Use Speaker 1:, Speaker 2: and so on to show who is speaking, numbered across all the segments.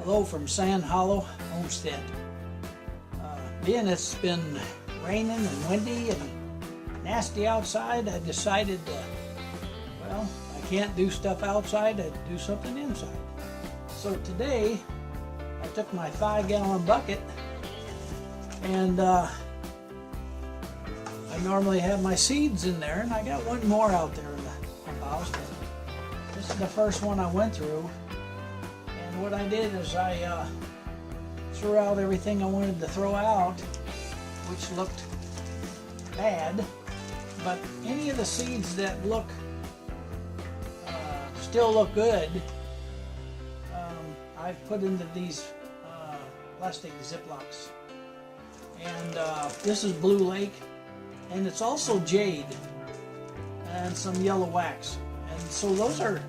Speaker 1: Hello from Sand Hollow, Homestead. Being it's been raining and windy and nasty outside, I decided, well, I can't do stuff outside, I'd do something inside. So today, I took my 5-gallon bucket and I normally have my seeds in there, and I got one more out there in the house. This is the first one I went through. And what I did is I threw out everything I wanted to throw out, which looked bad, but any of the seeds that look still look good, I've put into these plastic Ziplocs. And this is Blue Lake, and it's also jade and some yellow wax. And so those are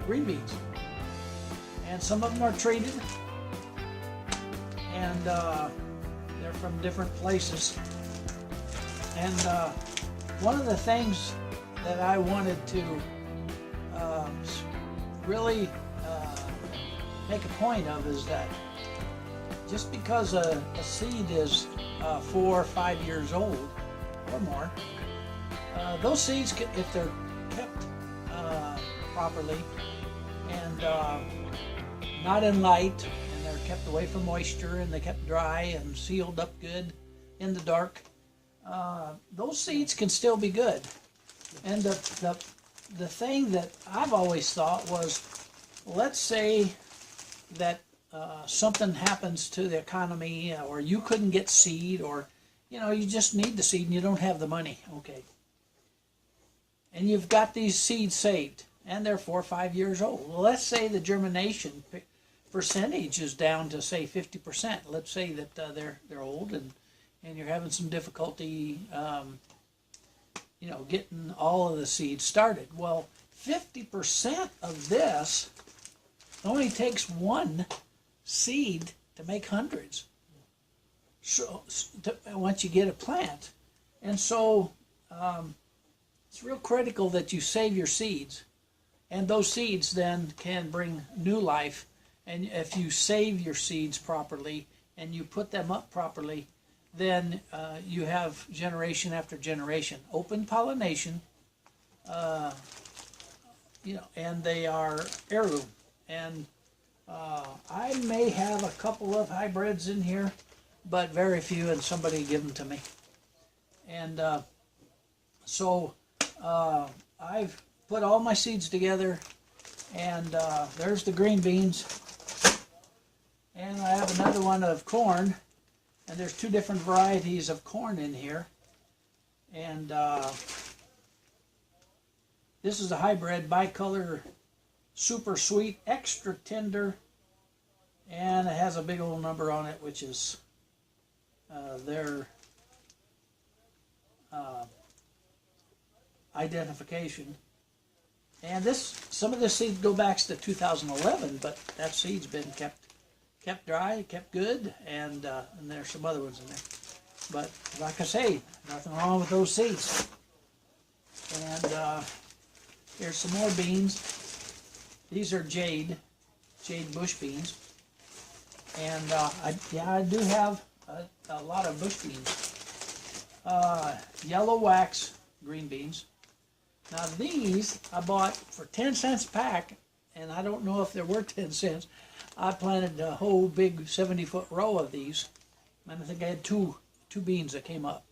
Speaker 1: green beans. And some of them are treated, and they're from different places. And one of the things that I wanted to really make a point of is that just because a seed is 4 or 5 years old or more, those seeds, if they're kept properly and not in light, and they're kept away from moisture, and they kept dry and sealed up good in the dark, those seeds can still be good. And the thing that I've always thought was, let's say that something happens to the economy, or you couldn't get seed, or you just need the seed and you don't have the money, okay, and you've got these seeds saved and they're 4 or 5 years old. Well, let's say the germination percentage is down to, say, 50%. Let's say that they're old and you're having some difficulty getting all of the seeds started. Well, 50% of this only takes one seed to make hundreds. So once you get a plant, and so it's real critical that you save your seeds, and those seeds then can bring new life. And if you save your seeds properly and you put them up properly, then you have generation after generation. Open pollination, and they are heirloom. And I may have a couple of hybrids in here, but very few, and somebody give them to me. And so I've put all my seeds together, and there's the green beans, and I have another one of corn, and there's 2 different varieties of corn in here. And this is a hybrid bicolor, super sweet, extra tender, and it has a big old number on it, which is their identification. And some of this seed go back to 2011, but that seed's been kept dry, kept good, and there's some other ones in there. But like I say, nothing wrong with those seeds. And here's some more beans. These are jade bush beans. And I do have a lot of bush beans. Yellow wax green beans. Now these I bought for 10 cents a pack, and I don't know if they're worth 10 cents. I planted a whole big 70-foot row of these, and I think I had two beans that came up.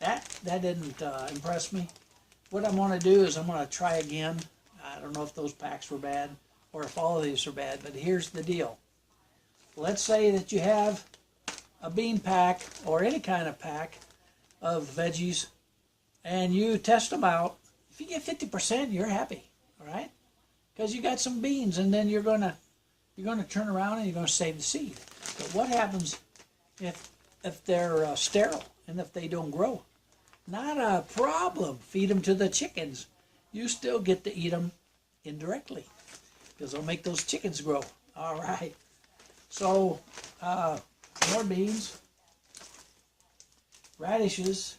Speaker 1: That didn't impress me. What I'm going to do is I'm going to try again. I don't know if those packs were bad or if all of these are bad, but here's the deal. Let's say that you have a bean pack or any kind of pack of veggies, and you test them out. If you get 50%, you're happy, all right? Because you got some beans, and then you're gonna turn around and you're gonna save the seed. But what happens if they're sterile and if they don't grow? Not a problem. Feed them to the chickens. You still get to eat them indirectly because they'll make those chickens grow. All right. So more beans, radishes,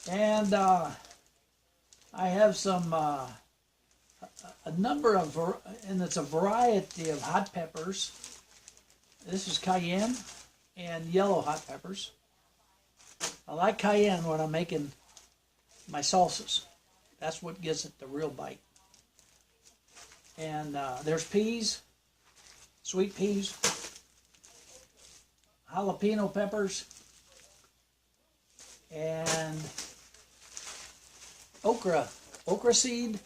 Speaker 1: and I have some a number of, and it's a variety of hot peppers. This is cayenne and yellow hot peppers. I like cayenne when I'm making my salsas. That's what gives it the real bite. And there's peas, sweet peas, jalapeno peppers, and okra seed.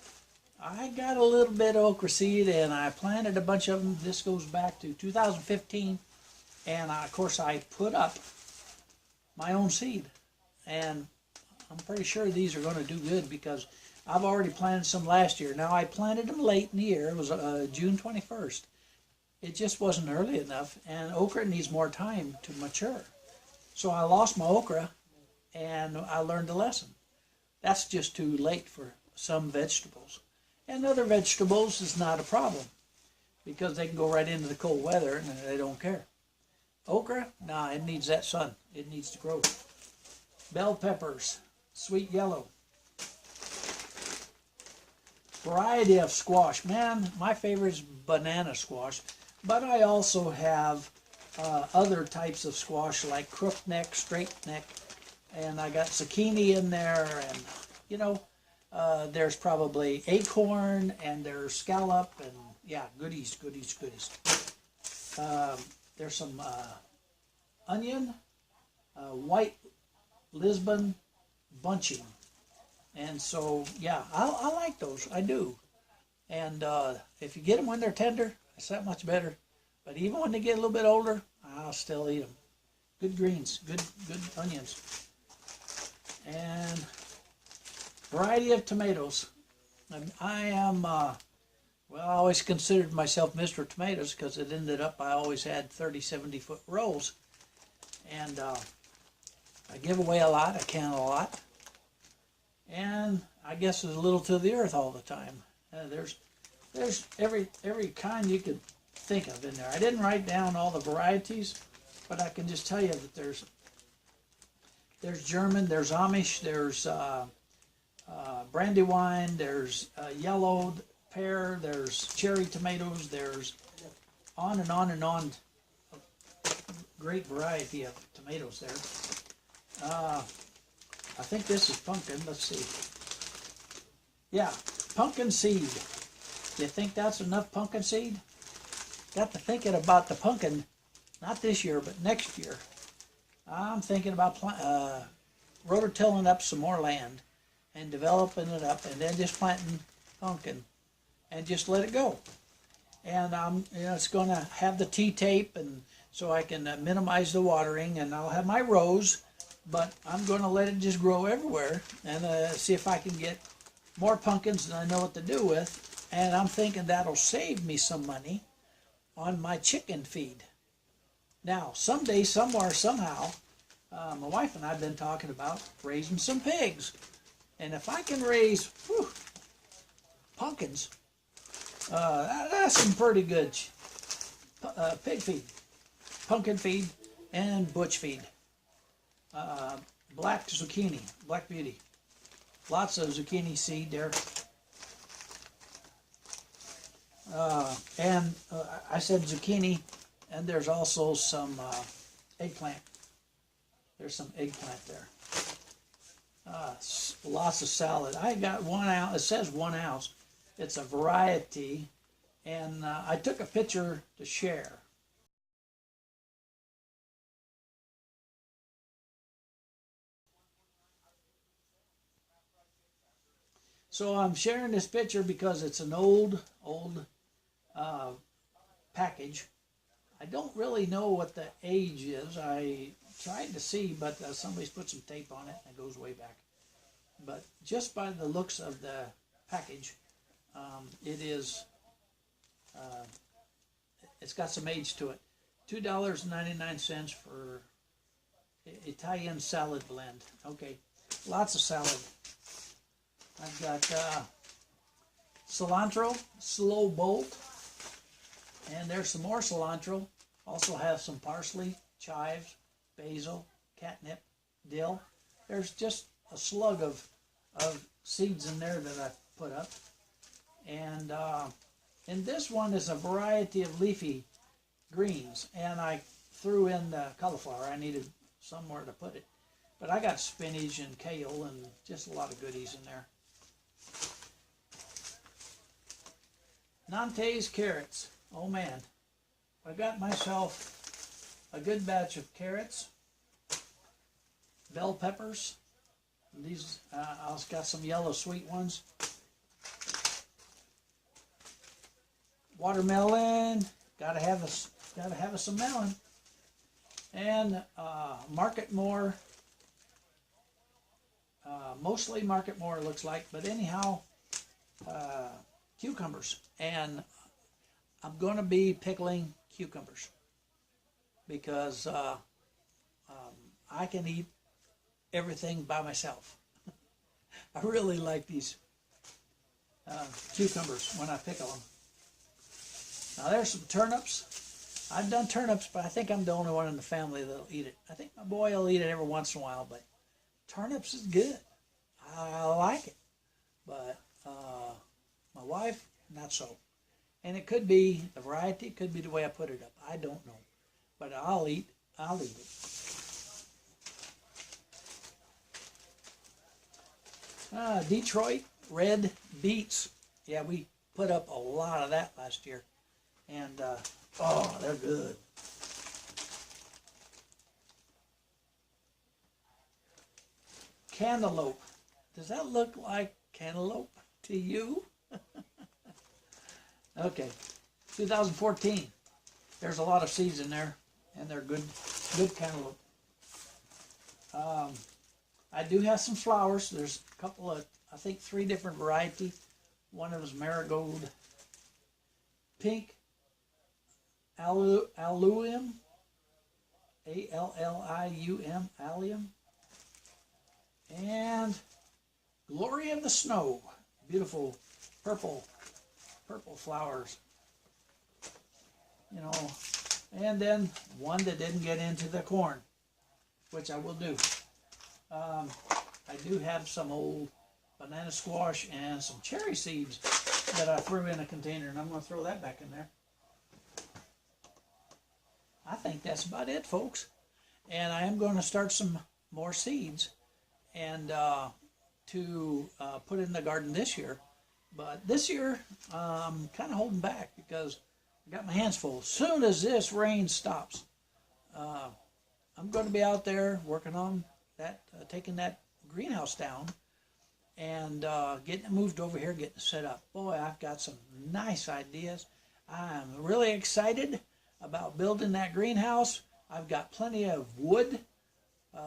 Speaker 1: I got a little bit of okra seed and I planted a bunch of them. This goes back to 2015, and of course I put up my own seed, and I'm pretty sure these are going to do good because I've already planted some last year. Now I planted them late in the year. It was June 21st. It just wasn't early enough, and okra needs more time to mature. So I lost my okra, and I learned a lesson. That's just too late for some vegetables. And other vegetables is not a problem because they can go right into the cold weather and they don't care. Okra, nah, it needs that sun. It needs to grow. Bell peppers, sweet yellow. Variety of squash. Man, my favorite is banana squash, but I also have other types of squash like crook neck, straight neck, and I got zucchini in there, and you know, there's probably acorn, and there's scallop, and yeah, goodies. There's some onion, white Lisbon bunching. And so, yeah, I like those. I do. And if you get them when they're tender, it's that much better. But even when they get a little bit older, I'll still eat them. Good greens, good onions. And variety of tomatoes. And I am, well, I always considered myself Mr. Tomatoes because it ended up I always had 30, 70-foot rows. And I give away a lot, I can a lot. And I guess there's a little to the earth all the time. There's every kind you could think of in there. I didn't write down all the varieties, but I can just tell you that there's German, there's Amish, there's Brandywine, there's yellow pear, there's cherry tomatoes, there's on and on and on. Great variety of tomatoes there. I think this is pumpkin. Let's see. Yeah, pumpkin seed. You think that's enough pumpkin seed? Got to thinking about the pumpkin, not this year, but next year. I'm thinking about rototilling up some more land and developing it up, and then just planting pumpkin and just let it go. And it's going to have the T-tape, and so I can minimize the watering, and I'll have my rows. But I'm going to let it just grow everywhere and see if I can get more pumpkins than I know what to do with. And I'm thinking that'll save me some money on my chicken feed. Now, someday, somewhere, somehow, my wife and I have been talking about raising some pigs. And if I can raise pumpkins, that's some pretty good pig feed, pumpkin feed, and butch feed. Black zucchini, black beauty. Lots of zucchini seed there. And I said zucchini, and there's also some eggplant. There's some eggplant there. Lots of salad. I got 1 ounce. It says 1 ounce. It's a variety, and I took a picture to share. So I'm sharing this picture because it's an old package. I don't really know what the age is. I tried to see, but somebody's put some tape on it and it goes way back. But just by the looks of the package, it's got some age to it. $2.99 for Italian salad blend. Okay, lots of salad. I've got cilantro, slow bolt, and there's some more cilantro. Also have some parsley, chives, basil, catnip, dill. There's just a slug of seeds in there that I put up. And this one is a variety of leafy greens, and I threw in the cauliflower. I needed somewhere to put it. But I got spinach and kale and just a lot of goodies in there. Nantes carrots. Oh man, I got myself a good batch of carrots, bell peppers. These I've got some yellow sweet ones. Watermelon. Gotta have us some melon. And Market More. Mostly Market More, it looks like, but anyhow, cucumbers. And I'm going to be pickling cucumbers because I can eat everything by myself. I really like these cucumbers when I pickle them. Now there's some turnips. I've done turnips, but I think I'm the only one in the family that'll eat it. I think my boy will eat it every once in a while, but turnips is good. I like it. But my wife, not so. And it could be the variety, it could be the way I put it up. I don't know. But I'll eat it. Detroit red beets. Yeah, we put up a lot of that last year. And, oh, they're good. Cantaloupe. Does that look like cantaloupe to you? Okay, 2014. There's a lot of seeds in there, and they're good cantaloupe. I do have some flowers. There's a couple of, I think 3 different varieties. One of them is marigold, pink allium, A-L-L-I-U-M, allium, and Glory of the Snow. Beautiful purple flowers. You know, and then one that didn't get into the corn, which I will do. I do have some old banana squash and some cherry seeds that I threw in a container, and I'm going to throw that back in there. I think that's about it, folks. And I am going to start some more seeds and to put in the garden this year. But this year, I'm kind of holding back because I got my hands full. As soon as this rain stops, I'm going to be out there working on that, taking that greenhouse down and getting it moved over here, getting it set up. Boy, I've got some nice ideas. I'm really excited about building that greenhouse. I've got plenty of wood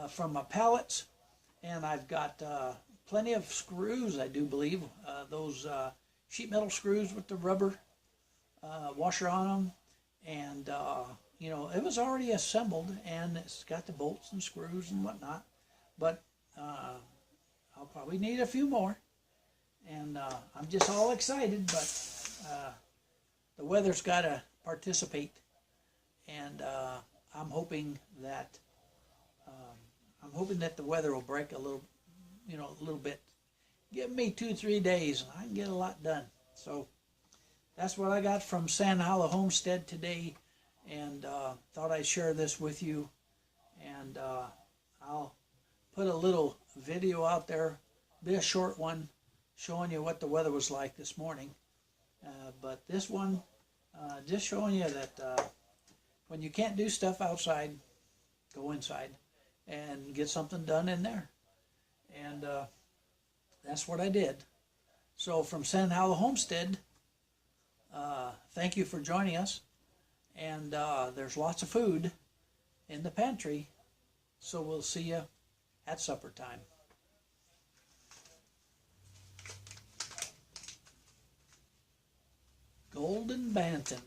Speaker 1: from my pallets, and I've got plenty of screws, I do believe, those sheet metal screws with the rubber washer on them, and you know, it was already assembled, and it's got the bolts and screws and whatnot, but I'll probably need a few more, and I'm just all excited, but the weather's got to participate, and I'm hoping that the weather will break a little, you know, a little bit. Give me 2-3 days, and I can get a lot done. So that's what I got from Sand Hollow Homestead today, and thought I'd share this with you. And I'll put a little video out there, be a short one, showing you what the weather was like this morning. But this one, just showing you that when you can't do stuff outside, go inside and get something done in there. And that's what I did. So from Sand Hollow Homestead, thank you for joining us. And there's lots of food in the pantry, so we'll see you at supper time. Golden Bantam.